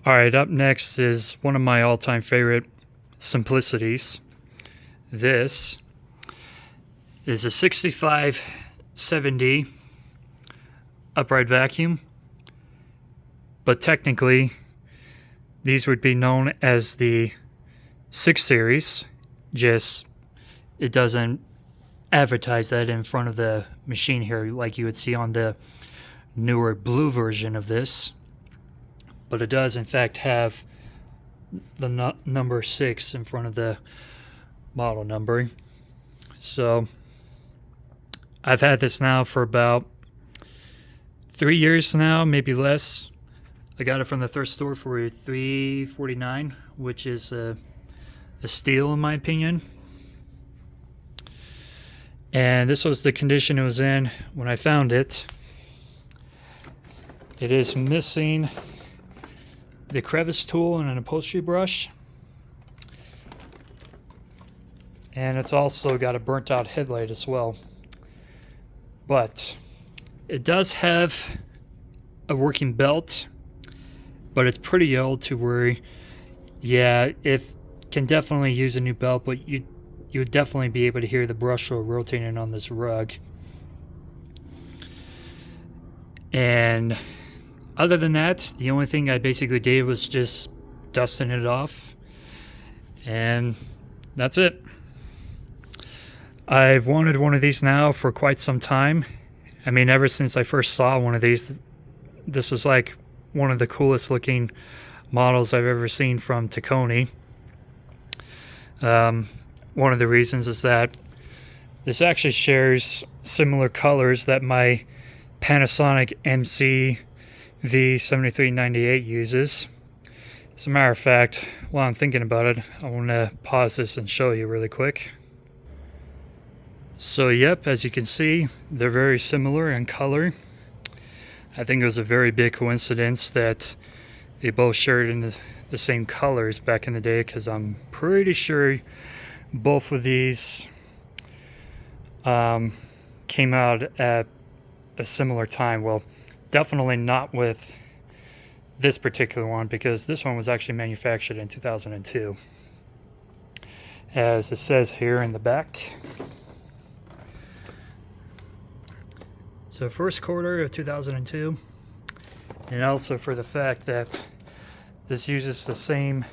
All right, up next is one of my all-time favorite simplicities. This is a 6570 upright vacuum, but technically these would be known as the 6 series, just it doesn't advertise that in front of the machine here like you would see on the newer blue version of this. But it does in fact have the number 6 in front of the model numbering. So I've had this now for about 3 years now, maybe less. I got it from the thrift store for $3.49, which is a steal in my opinion. And this was the condition it was in when I found it. It is missing the crevice tool and an upholstery brush, and it's also got a burnt out headlight as well. But it does have a working belt, but it's pretty old to where, yeah, it can definitely use a new belt, but you would definitely be able to hear the brush roll rotating on this rug. And other than that, the only thing I basically did was just dusting it off, and that's it. I've wanted one of these now for quite some time. I mean, ever since I first saw one of these, this was like one of the coolest looking models I've ever seen from Tacony. One of the reasons is that this actually shares similar colors that my Panasonic MC V7398 uses. As a matter of fact, while I'm thinking about it, I want to pause this and show you really quick. So yep, as you can see, they're very similar in color. I think it was a very big coincidence that they both shared in the same colors back in the day, because I'm pretty sure both of these came out at a similar time. Well, definitely not with this particular one, because this one was actually manufactured in 2002, as it says here in the back. So first quarter of 2002, and also for the fact that this uses the same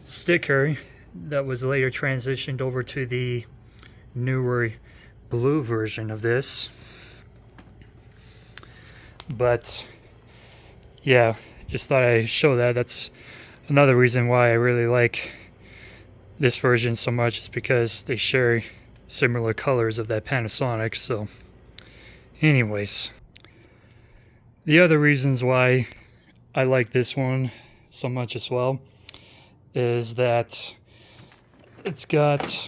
sticker that was later transitioned over to the newer blue version of this. But yeah, just thought I'd show that. That's another reason why I really like this version so much, is because they share similar colors of that Panasonic. So anyways, the other reasons why I like this one so much as well is that it's got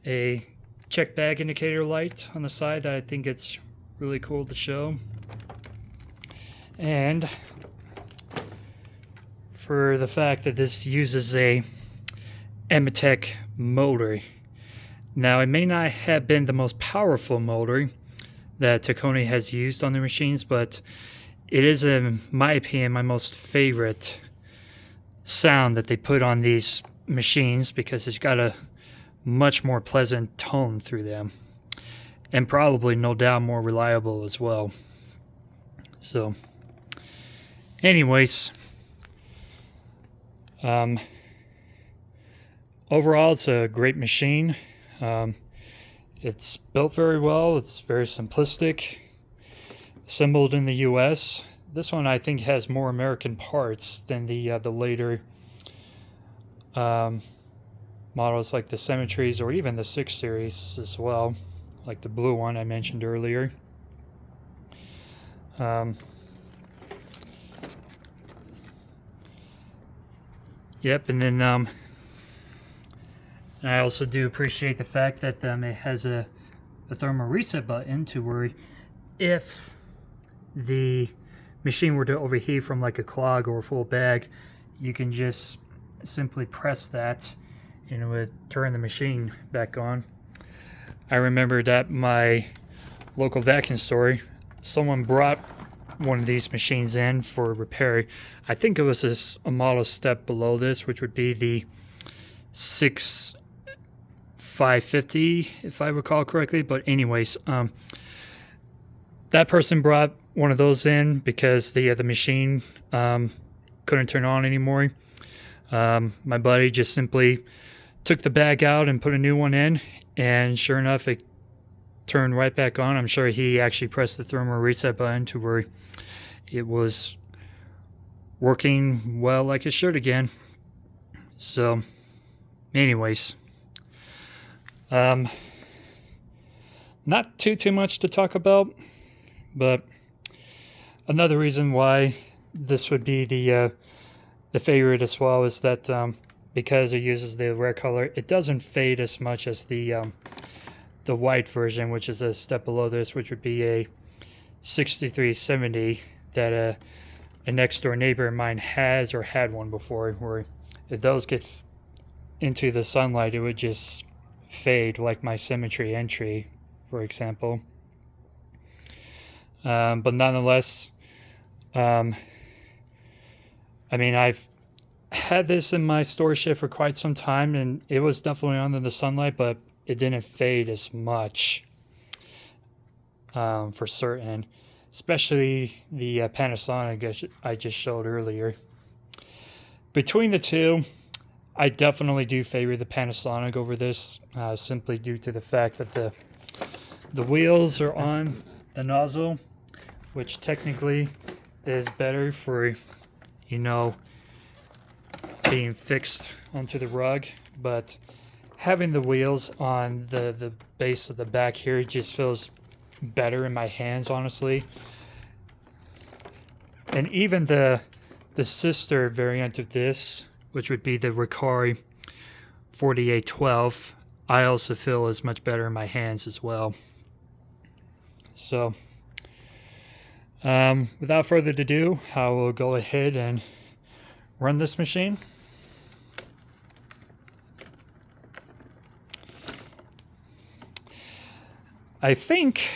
a check bag indicator light on the side that I think it's really cool to show. And for the fact that this uses a Emitech motor. Now, it may not have been the most powerful motor that Tacony has used on their machines, but it is, in my opinion, my most favorite sound that they put on these machines, because it's got a much more pleasant tone through them, and probably no doubt more reliable as well. So anyways, overall it's a great machine. It's built very well. It's very simplistic, assembled in the US. This one I think has more American parts than the later models like the Symmetries or even the 6 series as well, like the blue one I mentioned earlier. Yep, and then I also do appreciate the fact that it has a thermal reset button, to where if the machine were to overheat from like a clog or a full bag, you can just simply press that and it would turn the machine back on. I remember that my local vacuum store, someone brought one of these machines in for repair. I think it was a model step below this, which would be the 6550, if I recall correctly. But anyways, that person brought one of those in because the machine couldn't turn on anymore. My buddy just simply took the bag out and put a new one in, and sure enough, it turned right back on. I'm sure he actually pressed the thermal reset button to where it was working well like it should again. So anyways, not too much to talk about, but another reason why this would be the favorite as well is that because it uses the rare color, it doesn't fade as much as the white version, which is a step below this, which would be a 6370 that a next door neighbor of mine has or had one before, where if those get into the sunlight, it would just fade, like my Symmetry entry, for example. But nonetheless, I mean, I've had this in my storage shed for quite some time, and it was definitely under the sunlight, but it didn't fade as much, for certain, especially the Panasonic I just showed earlier. Between the two, I definitely do favor the Panasonic over this, simply due to the fact that the wheels are on the nozzle, which technically is better for, you know, being fixed onto the rug, but having the wheels on the base of the back here just feels better in my hands, honestly. And even the sister variant of this, which would be the Ricari 4812, I also feel is much better in my hands as well. So without further ado, I will go ahead and run this machine. I think,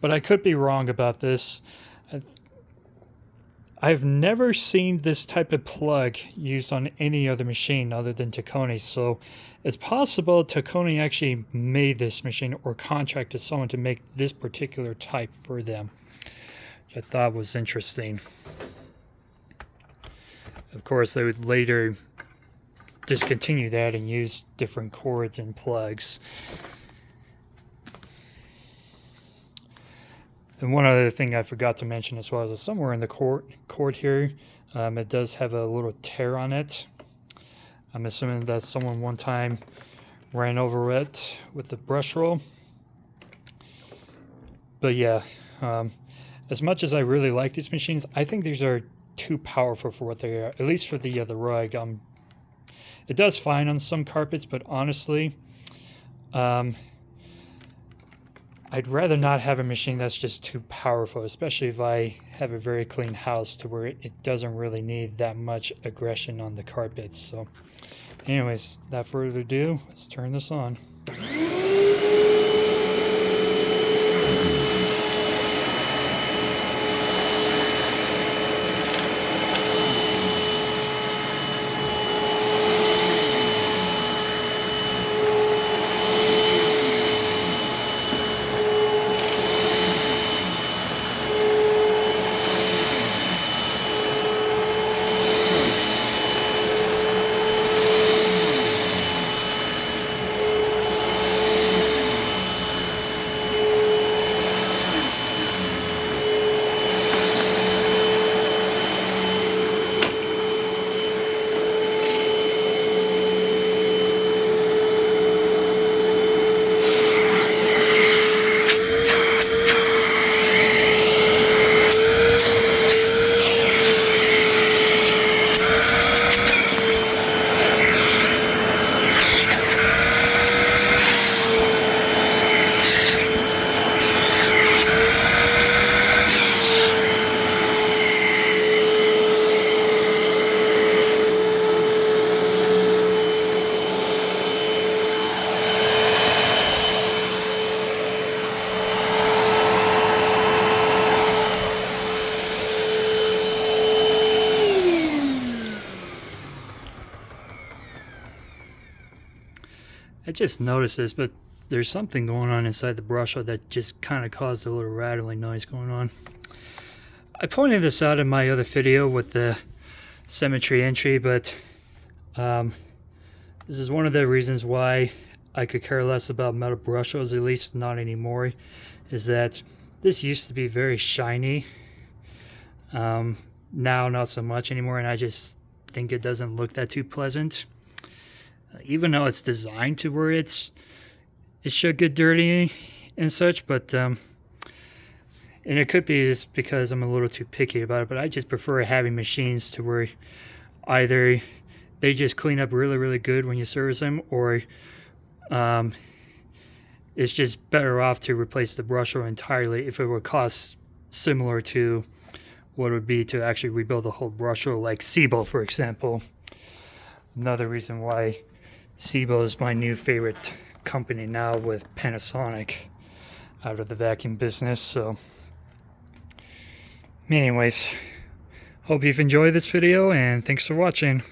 but I could be wrong about this, I've never seen this type of plug used on any other machine other than Tacony, so it's possible Tacony actually made this machine or contracted someone to make this particular type for them, which I thought was interesting. Of course, they would later discontinue that and use different cords and plugs. And one other thing I forgot to mention as well is somewhere in the cord here, it does have a little tear on it. I'm assuming that someone one time ran over it with the brush roll. But yeah, as much as I really like these machines, I think these are too powerful for what they are, at least for the rug. It does fine on some carpets, but honestly, I'd rather not have a machine that's just too powerful, especially if I have a very clean house to where it doesn't really need that much aggression on the carpets. So anyways, without further ado, let's turn this on. I just noticed this, but there's something going on inside the brush that just kind of caused a little rattling noise going on. I pointed this out in my other video with the symmetry entry, but this is one of the reasons why I could care less about metal brushers, at least not anymore, is that this used to be very shiny. Now not so much anymore, and I just think it doesn't look that too pleasant. Even though it's designed to where it should get dirty and such, but and it could be just because I'm a little too picky about it, but I just prefer having machines to where either they just clean up really, really good when you service them, or it's just better off to replace the brusher entirely if it would cost similar to what it would be to actually rebuild the whole brusher, like Sebo, for example. Another reason why Sebo is my new favorite company now, with Panasonic out of the vacuum business. So anyways, hope you've enjoyed this video, and thanks for watching.